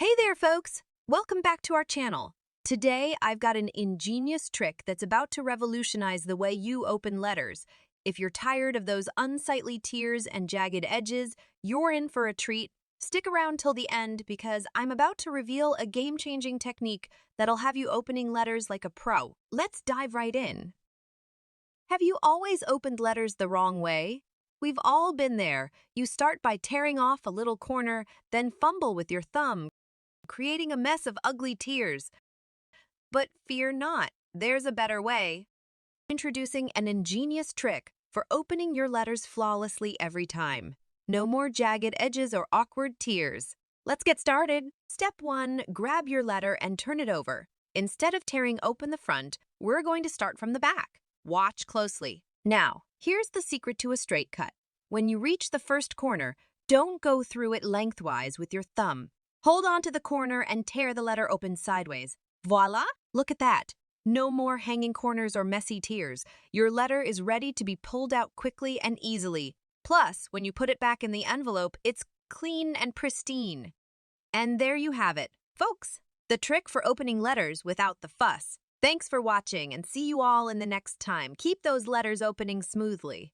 Hey there, folks! Welcome back to our channel. Today, I've got an ingenious trick that's about to revolutionize the way you open letters. If you're tired of those unsightly tears and jagged edges, you're in for a treat. Stick around till the end because I'm about to reveal a game-changing technique that'll have you opening letters like a pro. Let's dive right in. Have you always opened letters the wrong way? We've all been there. You start by tearing off a little corner, then fumble with your thumb, creating a mess of ugly tears. But fear not, there's a better way. Introducing an ingenious trick for opening your letters flawlessly every time. No more jagged edges or awkward tears. Let's get started. Step 1, grab your letter and turn it over. Instead of tearing open the front, we're going to start from the back. Watch closely. Now, here's the secret to a straight cut. When you reach the first corner, don't go through it lengthwise with your thumb. Hold on to the corner and tear the letter open sideways. Voila! Look at that. No more hanging corners or messy tears. Your letter is ready to be pulled out quickly and easily. Plus, when you put it back in the envelope, it's clean and pristine. And there you have it, folks. The trick for opening letters without the fuss. Thanks for watching and see you all in the next time. Keep those letters opening smoothly.